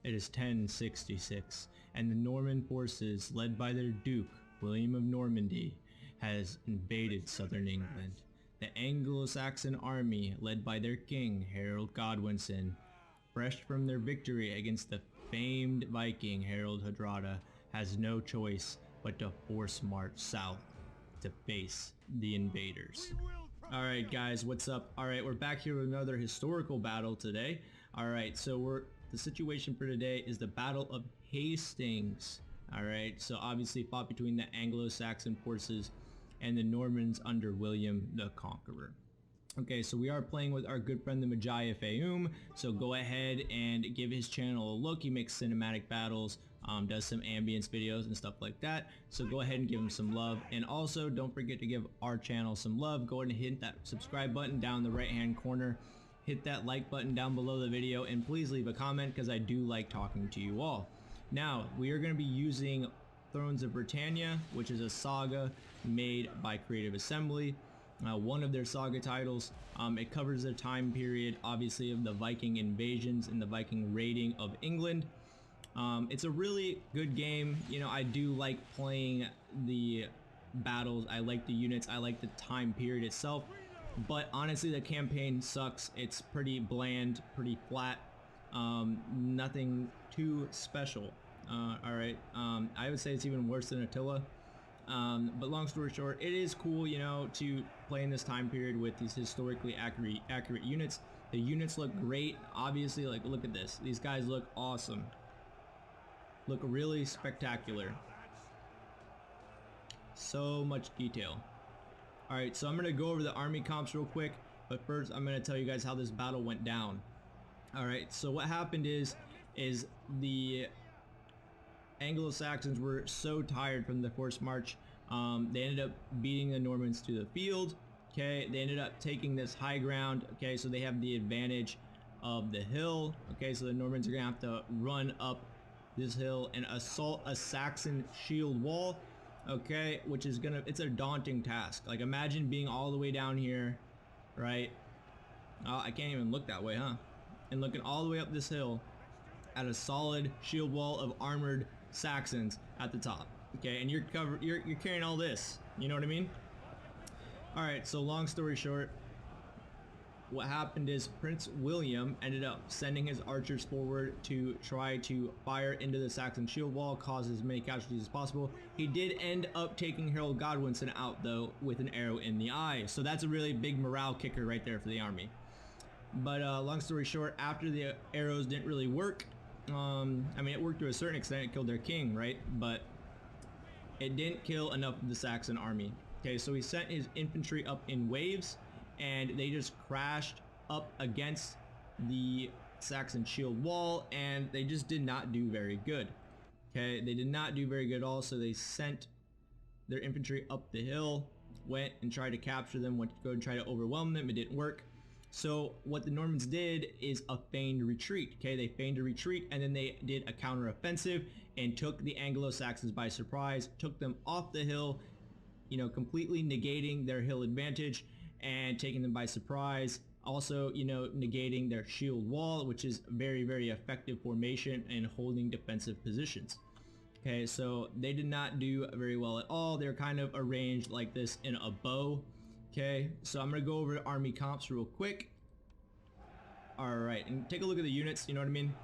It is 1066, and the Norman forces, led by their Duke William of Normandy, has invaded southern England. The Anglo-Saxon Army, led by their king Harold Godwinson, fresh from their victory against the famed Viking Harold Hadrada, has no choice but to force march south to face the invaders. Alright guys, what's up? Alright, we're back here with another historical battle today. Alright, so the situation for today is the Battle of Hastings. Alright, so obviously fought between the Anglo-Saxon forces and the Normans under William the Conqueror. Okay, so we are playing with our good friend the Magi Fayoum, so go ahead and give his channel a look. He makes cinematic battles, does some ambience videos and stuff like that, so go ahead and give him some love. And also, don't forget to give our channel some love. Go ahead and hit that subscribe button down in the right hand corner, hit that like button down below the video, and please leave a comment because I do like talking to you all. Now, we are going to be using Thrones of Brittania, which is a saga made by Creative Assembly. One of their saga titles. It covers the time period, obviously, of the Viking invasions and the Viking raiding of England. It's a really good game. You know, I do like playing the battles. I like the units. I like the time period itself. But honestly, the campaign sucks. It's pretty bland, pretty flat. Nothing too special. Alright, I would say it's even worse than Attila. But long story short, it is cool, you know, to play in this time period with these historically accurate units. The units look great. Obviously, like, look at this. These guys look awesome. Look really spectacular. So much detail. Alright, so I'm going to go over the army comps real quick. But first, I'm going to tell you guys how this battle went down. Alright, so what happened is the Anglo-Saxons were so tired from the forced march, they ended up beating the Normans to the field. Okay, they ended up taking this high ground. Okay, so they have the advantage of the hill. Okay, so the Normans are gonna have to run up this hill and assault a Saxon shield wall. Okay, which is it's a daunting task. Like, imagine being all the way down here, right? Oh, I can't even look that way, huh? And looking all the way up this hill at a solid shield wall of armored Saxons at the top. Okay, and you're carrying all this. You know what I mean? Alright, so long story short, what happened is Prince William ended up sending his archers forward to try to fire into the Saxon shield wall, cause as many casualties as possible. He did end up taking Harold Godwinson out, though, with an arrow in the eye. So that's a really big morale kicker right there for the army. But long story short, after the arrows didn't really work, I mean, it worked to a certain extent. It killed their king, right? But it didn't kill enough of the Saxon army. Okay, so he sent his infantry up in waves, and they just crashed up against the Saxon shield wall, and they just did not do very good. Okay, they did not do very good at all, so they sent their infantry up the hill, went and tried to capture them, went to go and try to overwhelm them. It didn't work. So what the Normans did is a feigned retreat. Okay, they feigned a retreat, and then they did a counteroffensive and took the Anglo-Saxons by surprise, took them off the hill, you know, completely negating their hill advantage and taking them by surprise. Also, you know, negating their shield wall, which is very, very effective formation in holding defensive positions. Okay, so they did not do very well at all. They're kind of arranged like this in a bow. Okay, so I'm going to go over army comps real quick. Alright, and take a look at the units, you know what I mean?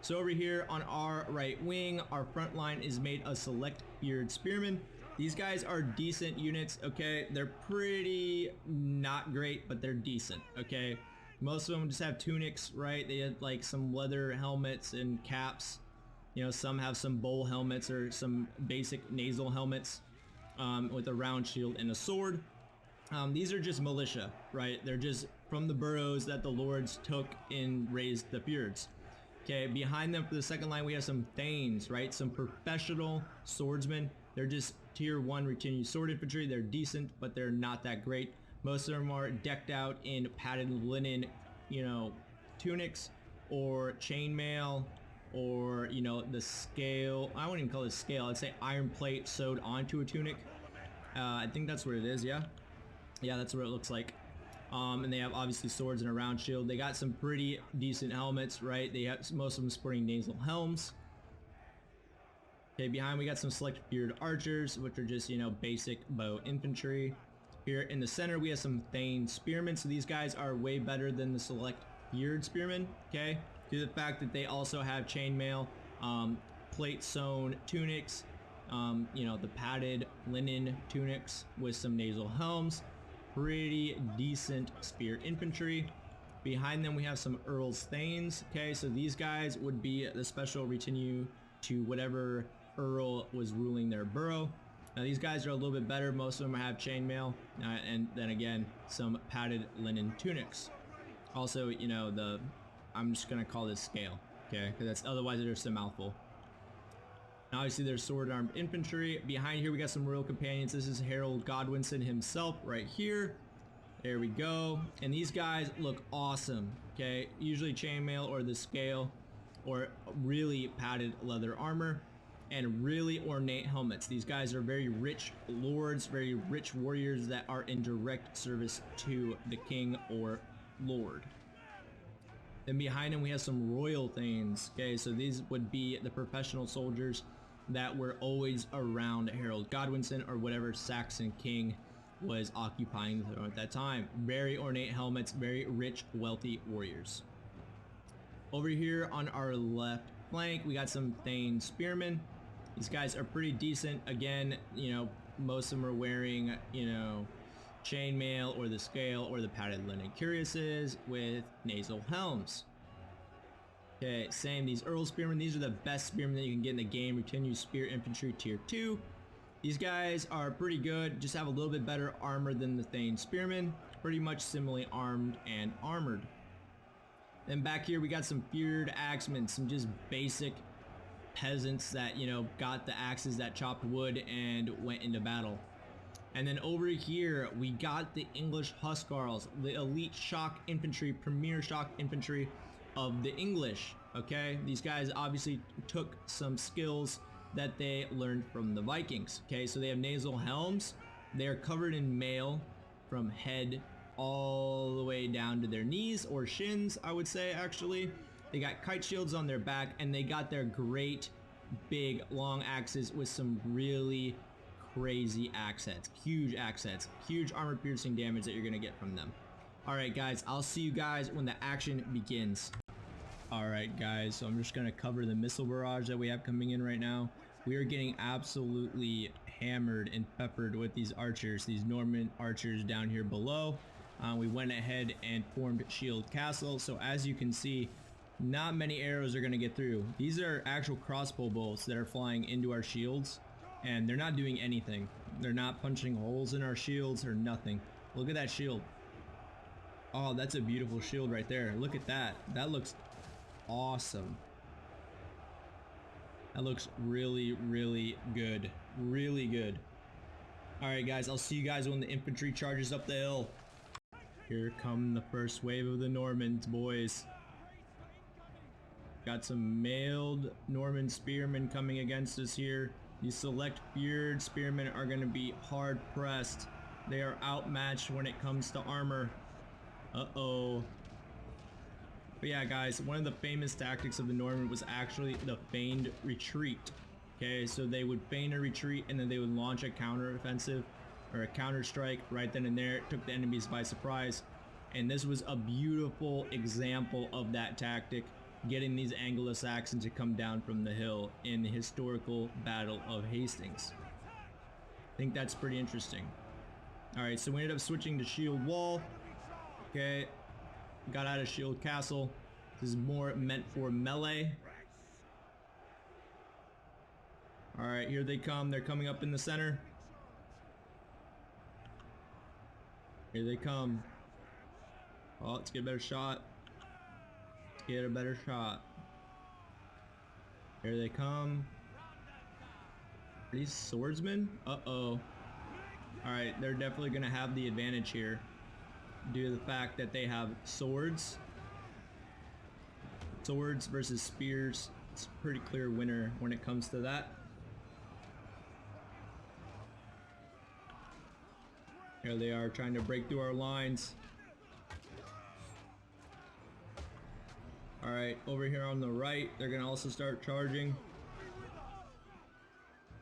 So over here on our right wing, our front line is made of select feared spearmen. These guys are decent units, okay? They're pretty not great, but they're decent, okay? Most of them just have tunics, right? They have like some leather helmets and caps. You know, some have some bowl helmets or some basic nasal helmets with a round shield and a sword. These are just militia, right? They're just from the boroughs that the lords took and raised the feuds. Okay, behind them for the second line we have some thanes, right? Some professional swordsmen. They're just tier 1 retained sword infantry. They're decent, but they're not that great. Most of them are decked out in padded linen, you know, tunics or chainmail, or, you know, the scale. I wouldn't even call it scale. I'd say iron plate sewed onto a tunic. I think that's what it is, yeah. Yeah, that's what it looks like. And they have obviously swords and a round shield. They got some pretty decent helmets, right? They have most of them sporting nasal helms. Okay, behind we got some select feared archers, which are just, you know, basic bow infantry. Here in the center we have some Thane spearmen. So these guys are way better than the select feared spearmen, okay? Due to the fact that they also have chainmail, plate sewn tunics, you know, the padded linen tunics with some nasal helms. Pretty decent spear infantry. Behind them we have some Earl's Thanes. Okay, so these guys would be the special retinue to whatever Earl was ruling their borough. Now these guys are a little bit better. Most of them have chainmail, and then again some padded linen tunics. Also, you know, I'm just gonna call this scale, okay, because that's otherwise it's just a mouthful. Now obviously there's sword armed infantry. Behind here we got some royal companions. This is Harold Godwinson himself right here. There we go. And these guys look awesome, okay? Usually chainmail or the scale or really padded leather armor and really ornate helmets. These guys are very rich lords, very rich warriors that are in direct service to the king or lord. Then behind him we have some royal thanes. Okay, so these would be the professional soldiers that were always around Harold Godwinson or whatever Saxon king was occupying the throne at that time. Very ornate helmets, very rich, wealthy warriors. Over here on our left flank, we got some Thane spearmen. These guys are pretty decent. Again, you know, most of them are wearing, you know, chainmail or the scale or the padded linen cuirasses with nasal helms. Okay, same, these Earl Spearmen, these are the best spearmen that you can get in the game. Retinue Spear Infantry Tier 2. These guys are pretty good, just have a little bit better armor than the Thane Spearmen. Pretty much similarly armed and armored. Then back here we got some feared axemen, some just basic peasants that, you know, got the axes that chopped wood and went into battle. And then over here we got the English Huscarls, the elite shock infantry, premier shock infantry of the English. Okay, these guys obviously took some skills that they learned from the Vikings. Okay, so they have nasal helms. They are covered in mail from head all the way down to their knees or shins, I would say. Actually, they got kite shields on their back, and they got their great big long axes with some really crazy axes, huge armor piercing damage that you're gonna get from them. All right guys, I'll see you guys when the action begins. All right guys, so I'm just gonna cover the missile barrage that we have coming in right now. We are getting absolutely hammered and peppered with these archers, these Norman archers down here below. We went ahead and formed Shield Castle, so as you can see, not many arrows are gonna get through. These are actual crossbow bolts that are flying into our shields, and they're not doing anything. They're not punching holes in our shields or nothing. Look at that shield. Oh, that's a beautiful shield right there. Look at that. That looks awesome. That looks really, really good. Really good. Alright guys, I'll see you guys when the infantry charges up the hill. Here come the first wave of the Normans, boys. Got some mailed Norman spearmen coming against us here. These select feared spearmen are going to be hard pressed. They are outmatched when it comes to armor. Uh-oh. But yeah guys, one of the famous tactics of the Norman was actually the feigned retreat. Okay, so they would feign a retreat and then they would launch a counter offensive or a counter strike right then and there. It took the enemies by surprise. And this was a beautiful example of that tactic, getting these Anglo-Saxons to come down from the hill in the historical Battle of Hastings. I think that's pretty interesting. Alright, so we ended up switching to Shield Wall. Okay, got out of Shield Castle. This is more meant for melee. Alright, here they come. They're coming up in the center. Here they come. Oh, let's get a better shot. Let's get a better shot. Here they come. Are these swordsmen? Uh-oh. Alright, they're definitely gonna have the advantage here due to the fact that they have swords. Swords versus spears. It's a pretty clear winner when it comes to that. Here they are trying to break through our lines. All right, over here on the right, they're gonna also start charging.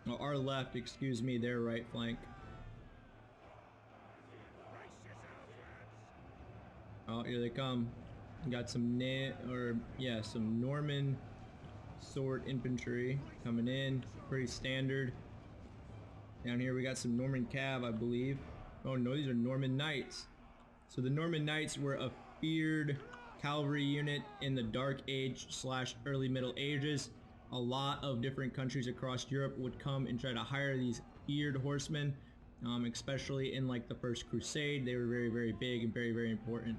Oh, our left, excuse me, their right flank. Oh, here they come. Got some some Norman sword infantry coming in, pretty standard. Down here we got some Norman cav, I believe. Oh no, these are Norman knights. So the Norman knights were a feared cavalry unit in the Dark Age / early Middle Ages. A lot of different countries across Europe would come and try to hire these feared horsemen, especially in like the First Crusade. They were very, very big and very, very important.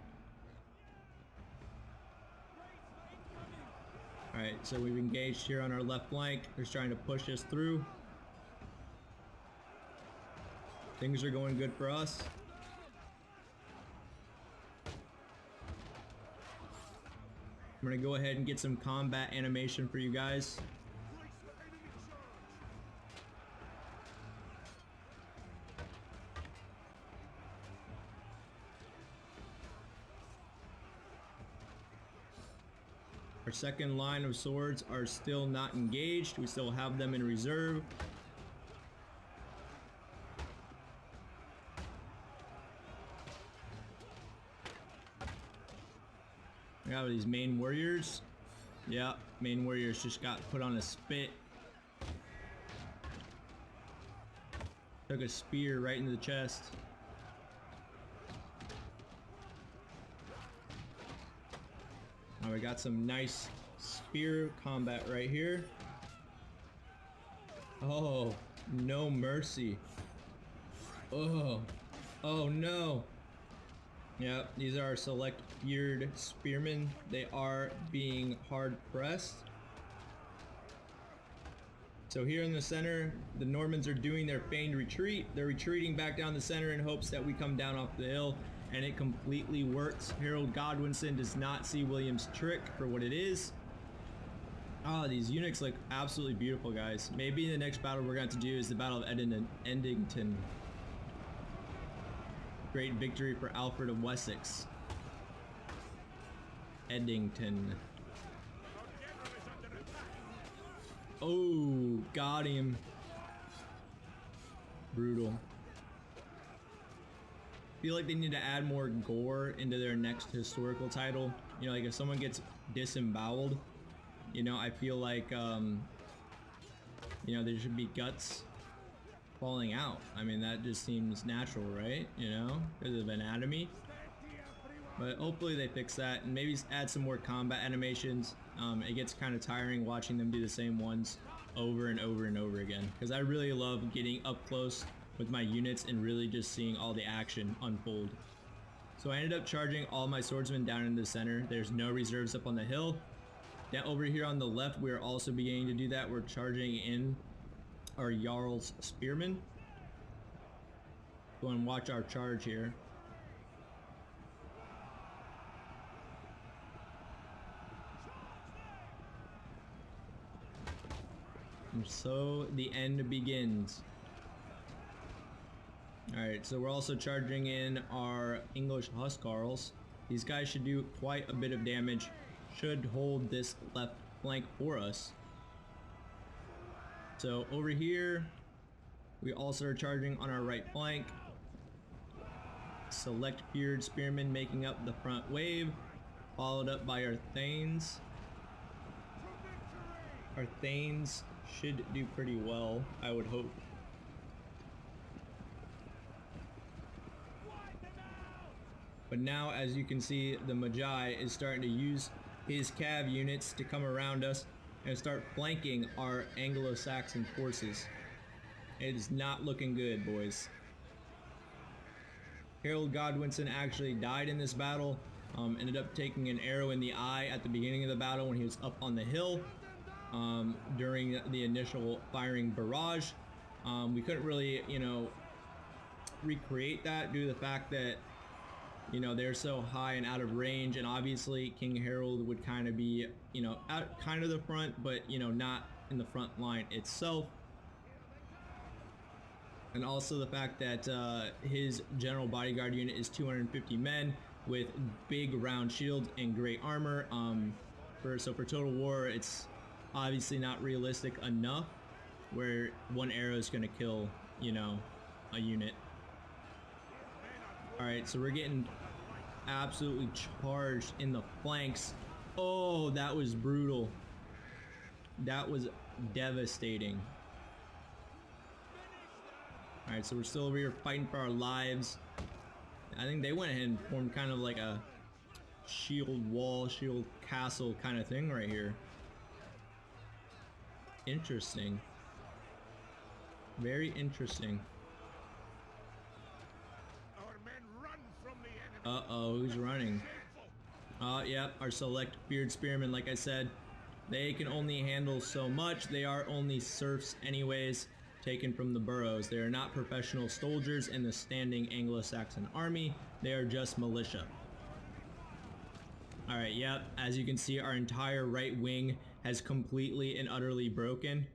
Alright, so we've engaged here on our left flank. They're trying to push us through. Things are going good for us. I'm gonna go ahead and get some combat animation for you guys. Our second line of swords are still not engaged. We still have them in reserve. We got these main warriors. Yeah, main warriors just got put on a spit. Took a spear right into the chest. Now we got some nice spear combat right here. Oh, no mercy. Oh, oh no. Yep, these are select feared spearmen. They are being hard pressed. So here in the center, the Normans are doing their feigned retreat. They're retreating back down the center in hopes that we come down off the hill, and it completely works. Harold Godwinson does not see William's trick for what it is. Ah, these eunuchs look absolutely beautiful, guys. Maybe the next battle we're going to do is the Battle of Edington. Great victory for Alfred of Wessex. Edington. Oh, got him. Brutal. I feel like they need to add more gore into their next historical title. You know, like if someone gets disemboweled, you know, I feel like, you know, there should be guts falling out. I mean, that just seems natural, right? You know, because of anatomy. But hopefully they fix that and maybe add some more combat animations. It gets kind of tiring watching them do the same ones over and over and over again, because I really love getting up close with my units and really just seeing all the action unfold. So I ended up charging all my swordsmen down into the center. There's no reserves up on the hill. Now over here on the left, we're also beginning to do that. We're charging in our Jarl's spearmen. Go and watch our charge here. And so the end begins. Alright, so we're also charging in our English Huscarls. These guys should do quite a bit of damage, should hold this left flank for us. So over here, we also are charging on our right flank. Select feared spearmen making up the front wave, followed up by our Thanes. Our Thanes should do pretty well, I would hope. But now, as you can see, the Magi is starting to use his cav units to come around us and start flanking our Anglo-Saxon forces. It is not looking good, boys. Harold Godwinson actually died in this battle. Ended up taking an arrow in the eye at the beginning of the battle when he was up on the hill during the initial firing barrage. We couldn't really, you know, recreate that due to the fact that, you know, they're so high and out of range, and obviously King Harold would kind of be, you know, out kind of the front, but, you know, not in the front line itself. And also the fact that his general bodyguard unit is 250 men with big round shields and great armor. for total war, it's obviously not realistic enough where one arrow is going to kill, you know, a unit. All right, so we're getting absolutely charged in the flanks. Oh, that was brutal. That was devastating. All right, so we're still over here fighting for our lives. I think they went ahead and formed kind of like a shield wall, shield castle kind of thing right here. Interesting. Very interesting. Uh-oh, who's running? Yep, our select beard spearmen, like I said, they can only handle so much. They are only serfs anyways, taken from the boroughs. They are not professional soldiers in the standing Anglo-Saxon army. They are just militia. All right, yep, as you can see, our entire right wing has completely and utterly broken.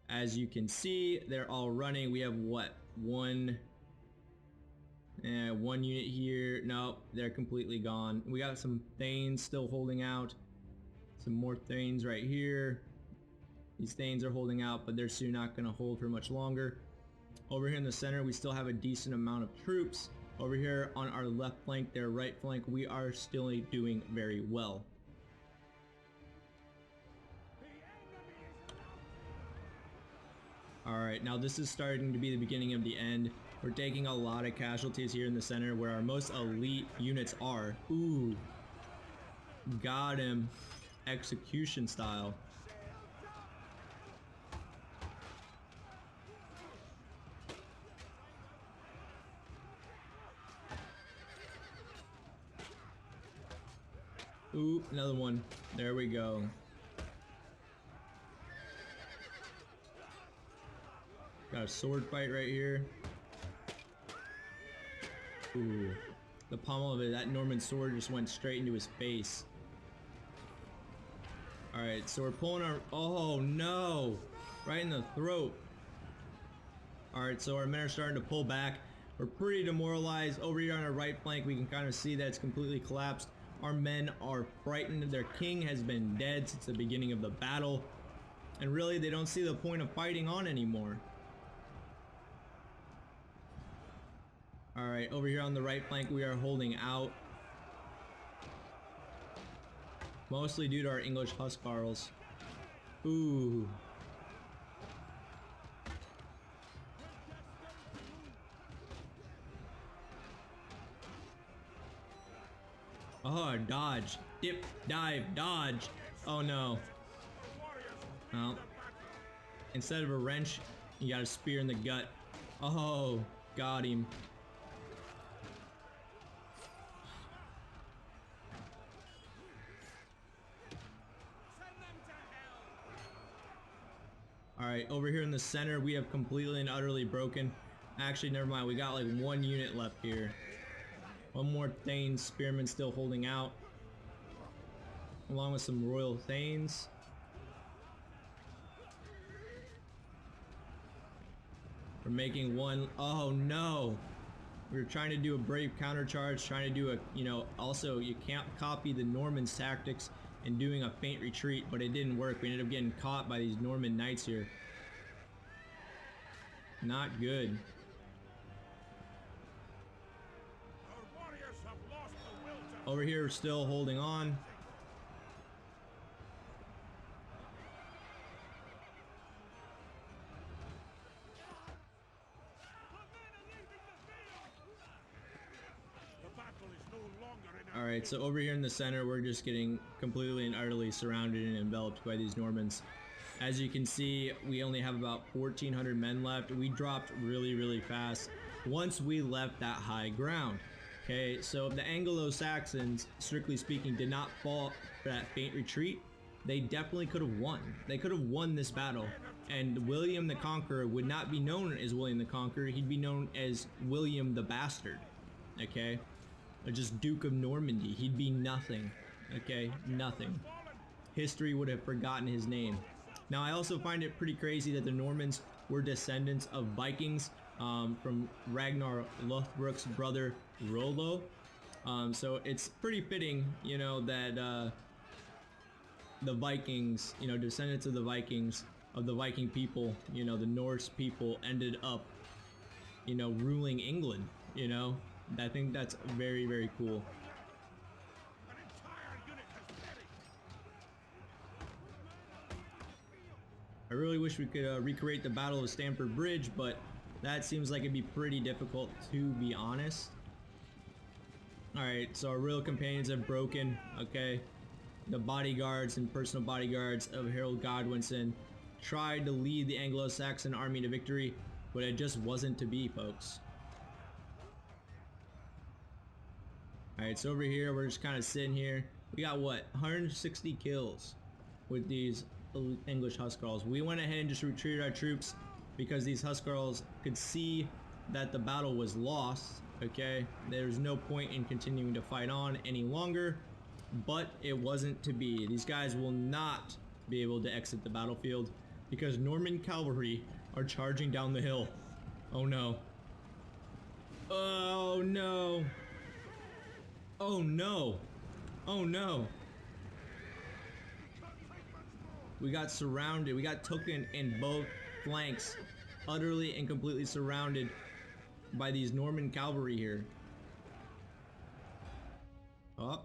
As you can see, they're all running. We have what? One unit here. No, they're completely gone. We got some Thanes still holding out. Some more Thanes right here. These Thanes are holding out, but they're soon not going to hold for much longer. Over here in the center, we still have a decent amount of troops. Over here on our left flank, their right flank, we are still doing very well. Alright, now this is starting to be the beginning of the end. We're taking a lot of casualties here in the center where our most elite units are. Ooh. Got him. Execution style. Ooh, another one. There we go. Got a sword fight right here. Ooh. The pommel of it, that Norman sword just went straight into his face. Alright, so we're pulling our... Oh, no! Right in the throat. Alright, so our men are starting to pull back. We're pretty demoralized. Over here on our right flank, we can kind of see that it's completely collapsed. Our men are frightened. Their king has been dead since the beginning of the battle. And really, they don't see the point of fighting on anymore. Alright, over here on the right flank, we are holding out. Mostly due to our English Huscarls. Ooh. Oh, dodge. Dip, dive, dodge. Oh no. Well, instead of a wrench, you got a spear in the gut. Oh, got him. Alright, over here in the center, we have completely and utterly broken. Actually, never mind. We got like one unit left here. One more Thane spearman still holding out. Along with some Royal Thanes. We're making one. Oh no! We were trying to do a brave countercharge, trying to do a, you know, also you can't copy the Normans' tactics and doing a feint retreat, but it didn't work. We ended up getting caught by these Norman knights here. Not good. Over here, we're still holding on. Alright, so over here in the center, we're just getting completely and utterly surrounded and enveloped by these Normans. As you can see, we only have about 1,400 men left. We dropped really, really fast once we left that high ground. Okay, so if the Anglo-Saxons, strictly speaking, did not fall for that feint retreat, they definitely could have won. They could have won this battle. And William the Conqueror would not be known as William the Conqueror. He'd be known as William the Bastard. Okay? Or just Duke of Normandy. He'd be nothing. Okay? Nothing. History would have forgotten his name. Now, I also find it pretty crazy that the Normans were descendants of Vikings from Ragnar Lothbrok's brother Rollo. So it's pretty fitting, you know, that the Vikings, you know, descendants of the Vikings, of the Viking people, you know, the Norse people ended up, you know, ruling England, you know. I think that's very, very cool. I really wish we could recreate the Battle of Stamford Bridge, but that seems like it'd be pretty difficult, to be honest. Alright, so our royal companions have broken, okay. The bodyguards and personal bodyguards of Harold Godwinson tried to lead the Anglo-Saxon army to victory, but it just wasn't to be, folks. Alright, so over here, we're just kind of sitting here. We got, what, 160 kills with these English Huscarls. We went ahead and just retreated our troops because these Huscarls could see that the battle was lost, okay? There's no point in continuing to fight on any longer, but it wasn't to be. These guys will not be able to exit the battlefield because Norman cavalry are charging down the hill. Oh no. Oh no. Oh no. Oh no. We got surrounded. We got taken in both flanks, utterly and completely surrounded by these Norman cavalry here. Oh.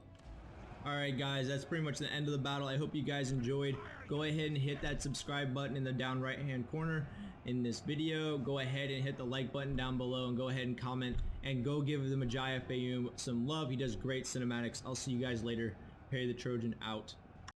Alright guys, that's pretty much the end of the battle. I hope you guys enjoyed. Go ahead and hit that subscribe button in the down right hand corner in this video. Go ahead and hit the like button down below and go ahead and comment and go give the Majaya Fayum some love. He does great cinematics. I'll see you guys later. Perry the Trojan out.